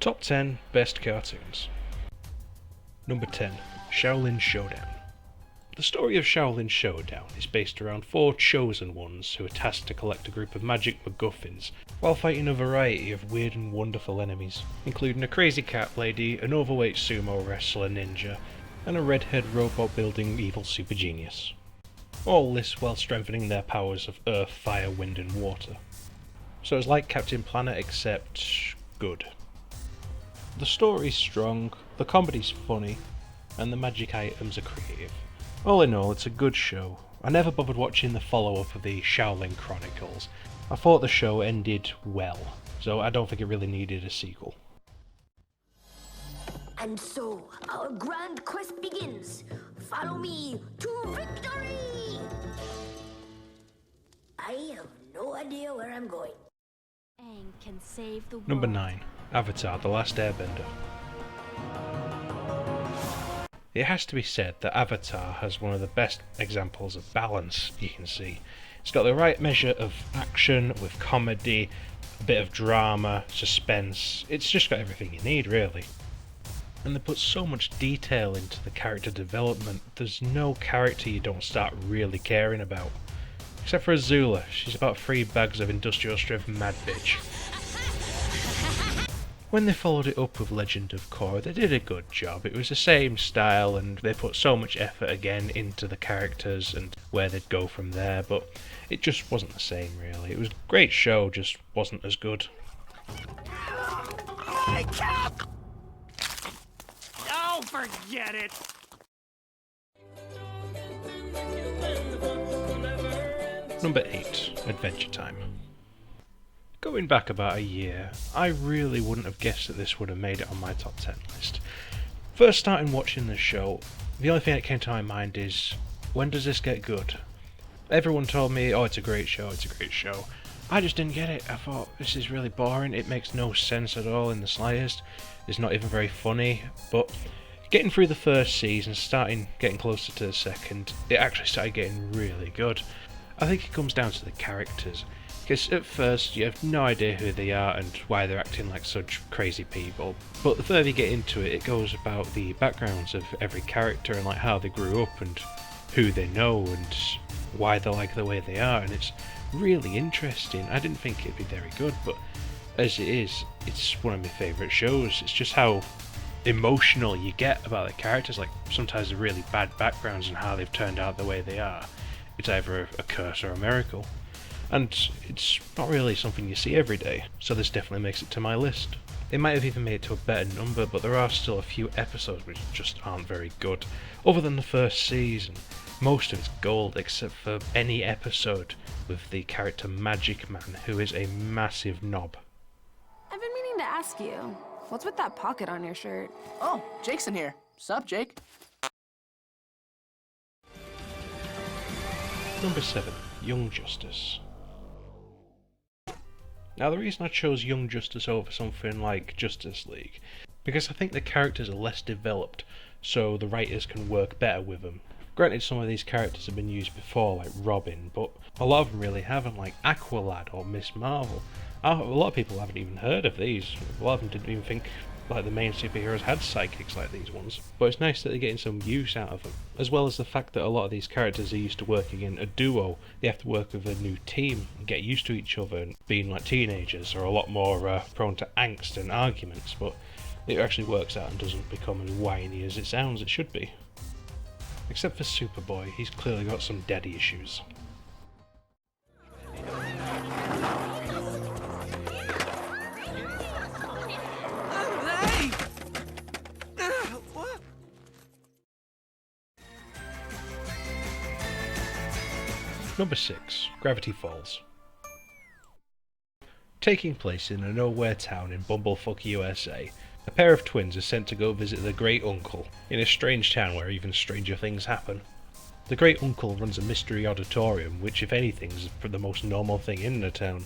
Top 10 Best Cartoons. Number 10. Shaolin Showdown. The story of Shaolin Showdown is based around 4 chosen ones who are tasked to collect a group of magic MacGuffins while fighting a variety of weird and wonderful enemies, including a crazy cat lady, an overweight sumo wrestler ninja, and a redhead robot building evil super genius. All this while strengthening their powers of earth, fire, wind and water. So it's like Captain Planet except good. The story's strong, the comedy's funny, and the magic items are creative. All in all, it's a good show. I never bothered watching the follow-up of the Shaolin Chronicles. I thought the show ended well, so I don't think it really needed a sequel. And so, our grand quest begins. Follow me to victory! I have no idea where I'm going. Aang can save the world. Number 9. Avatar: The Last Airbender. It has to be said that Avatar has one of the best examples of balance you can see. It's got the right measure of action with comedy, a bit of drama, suspense. It's just got everything you need, really. And they put so much detail into the character development, there's no character you don't start really caring about. Except for Azula, she's about 3 bags of industrial strength mad bitch. When they followed it up with Legend of Korra, they did a good job. It was the same style and they put so much effort again into the characters and where they'd go from there, but it just wasn't the same really. It was a great show, just wasn't as good. Oh, forget it! Number 8. Adventure Time. Going back about a year, I really wouldn't have guessed that this would have made it on my top 10 list. First starting watching the show, the only thing that came to my mind is, when does this get good? Everyone told me, oh it's a great show, it's a great show. I just didn't get it. I thought, this is really boring, it makes no sense at all in the slightest. It's not even very funny, but getting through the first season, getting closer to the second, it actually started getting really good. I think it comes down to the characters. Because at first you have no idea who they are and why they're acting like such crazy people, but the further you get into it, it goes about the backgrounds of every character and like how they grew up and who they know and why they're like the way they are, and it's really interesting. I didn't think it'd be very good, but as it is, it's one of my favourite shows. It's just how emotional you get about the characters, like sometimes the really bad backgrounds and how they've turned out the way they are. It's either a curse or a miracle. And it's not really something you see every day, so this definitely makes it to my list. It might have even made it to a better number, but there are still a few episodes which just aren't very good. Other than the first season, most of it's gold except for any episode with the character Magic Man, who is a massive knob. I've been meaning to ask you, what's with that pocket on your shirt? Oh, Jake's in here. Sup, Jake? Number 7. Young Justice. Now the reason I chose Young Justice over something like Justice League, because I think the characters are less developed, so the writers can work better with them. Granted, some of these characters have been used before, like Robin, but a lot of them really haven't, like Aqualad or Miss Marvel. A lot of people haven't even heard of these. A lot of them didn't even think like the main superheroes had sidekicks like these ones. But it's nice that they're getting some use out of them, as well as the fact that a lot of these characters are used to working in a duo. They have to work with a new team and get used to each other, and being like teenagers are a lot more prone to angst and arguments, but it actually works out and doesn't become as whiny as it sounds it should be. Except for Superboy, he's clearly got some daddy issues. Number 6. Gravity Falls. Taking place in a nowhere town in Bumblefuck, USA, a pair of twins are sent to go visit their great uncle in a strange town where even stranger things happen. The great uncle runs a mystery auditorium, which if anything is the most normal thing in the town,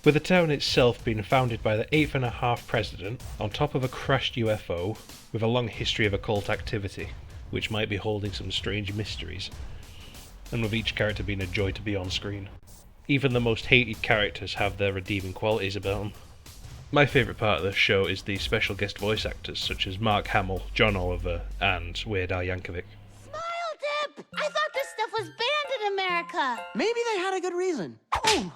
with the town itself being founded by the 8th president on top of a crashed UFO with a long history of occult activity, which might be holding some strange mysteries, and with each character being a joy to be on screen. Even the most hated characters have their redeeming qualities about them. My favourite part of the show is the special guest voice actors such as Mark Hamill, John Oliver, and Weird Al Yankovic. Smile Dip! I thought this stuff was banned in America. Maybe they had a good reason. Oh!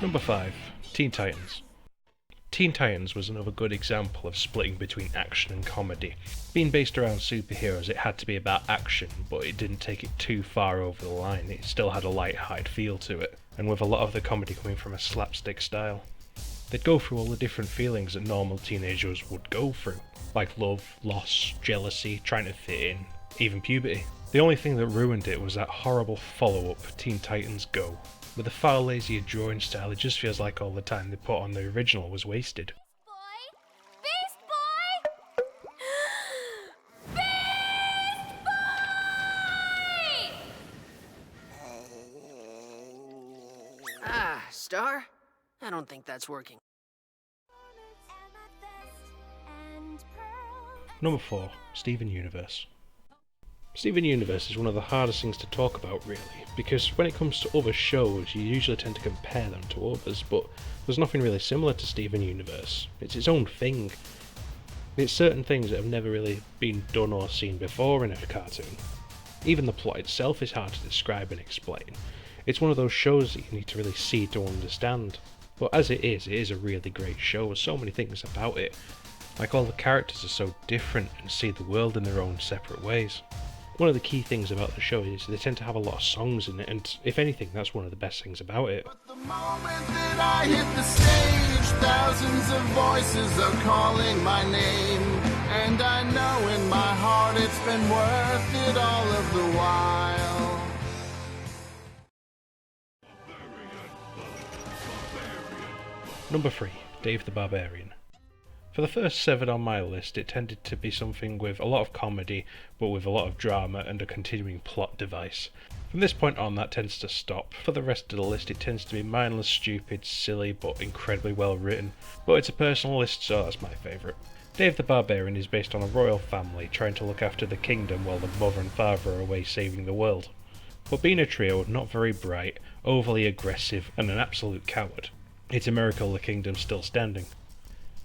Number 5. Teen Titans. Teen Titans was another good example of splitting between action and comedy. Being based around superheroes, it had to be about action, but it didn't take it too far over the line. It still had a light-hearted feel to it, and with a lot of the comedy coming from a slapstick style. They'd go through all the different feelings that normal teenagers would go through, like love, loss, jealousy, trying to fit in, even puberty. The only thing that ruined it was that horrible follow-up, Teen Titans Go. With a far lazier drawing style, it just feels like all the time they put on the original was wasted. Beast Boy! Beast Boy! Ah, Star? I don't think that's working. Number 4. Steven Universe. Steven Universe is one of the hardest things to talk about, really, because when it comes to other shows, you usually tend to compare them to others, but there's nothing really similar to Steven Universe. It's its own thing. It's certain things that have never really been done or seen before in a cartoon. Even the plot itself is hard to describe and explain. It's one of those shows that you need to really see to understand. But as it is a really great show. There's so many things about it. Like, all the characters are so different and see the world in their own separate ways. One of the key things about the show is they tend to have a lot of songs in it, and if anything, that's one of the best things about it. But the moment that I hit the stage, thousands of voices are calling my name. And I know in my heart it's been worth it all of the while. Number 3. Dave the Barbarian. For the first 7 on my list, it tended to be something with a lot of comedy, but with a lot of drama and a continuing plot device. From this point on, that tends to stop. For the rest of the list, it tends to be mindless, stupid, silly, but incredibly well written. But it's a personal list, so that's my favourite. Dave the Barbarian is based on a royal family trying to look after the kingdom while the mother and father are away saving the world. But being a trio, not very bright, overly aggressive, and an absolute coward, it's a miracle the kingdom's still standing.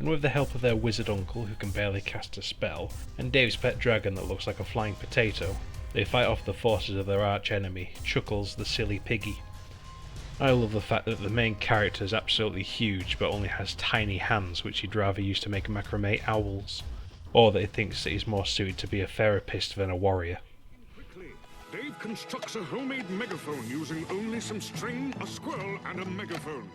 And with the help of their wizard uncle who can barely cast a spell, and Dave's pet dragon that looks like a flying potato, they fight off the forces of their arch enemy, Chuckles the silly piggy. I love the fact that the main character is absolutely huge but only has tiny hands which he'd rather use to make macrame owls, or that he thinks that he's more suited to be a therapist than a warrior. Quickly, Dave constructs a homemade megaphone using only some string, a squirrel, and a megaphone.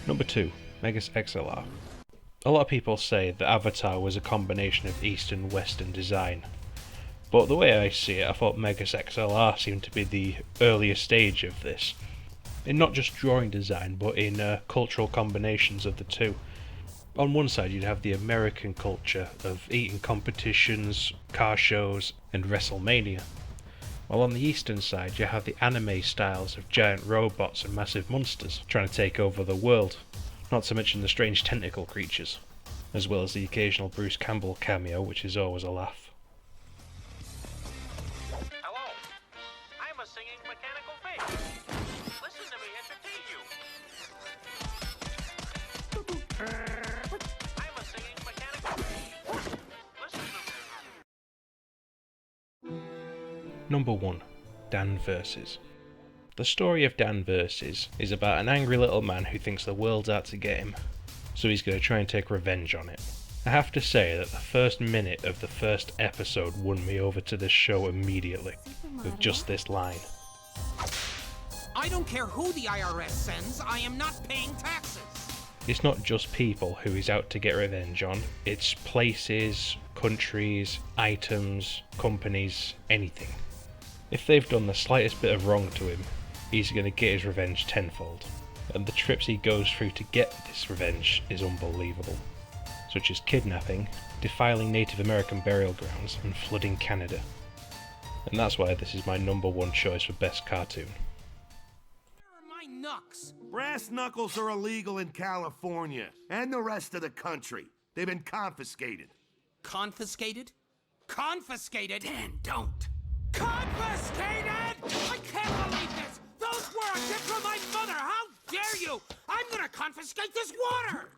Number 2. Megas XLR. A lot of people say that Avatar was a combination of East and Western design, but the way I see it, I thought Megas XLR seemed to be the earlier stage of this, in not just drawing design, but in cultural combinations of the two. On one side you'd have the American culture of eating competitions, car shows, and WrestleMania, while on the eastern side you have the anime styles of giant robots and massive monsters trying to take over the world, not to mention the strange tentacle creatures, as well as the occasional Bruce Campbell cameo, which is always a laugh. Hello, I'm a singing mechanical fish. Listen to me entertain you. I'm a singing mechanical fish. Listen to me. Number 1. Dan Versus. The story of Dan Versus is about an angry little man who thinks the world's out to get him, so he's going to try and take revenge on it. I have to say that the first minute of the first episode won me over to this show immediately, with just this line. I don't care who the IRS sends, I am not paying taxes. It's not just people who he's out to get revenge on, it's places, countries, items, companies, anything. If they've done the slightest bit of wrong to him, he's going to get his revenge tenfold, and the trips he goes through to get this revenge is unbelievable, such as kidnapping, defiling Native American burial grounds, and flooding Canada. And that's why this is my number 1 choice for best cartoon. Where are my knucks? Brass knuckles are illegal in California and the rest of the country. They've been confiscated. Confiscated? Confiscated? Dan, don't. Confiscated! I can't believe this! Those were a gift from my mother! How dare you! I'm gonna confiscate this water!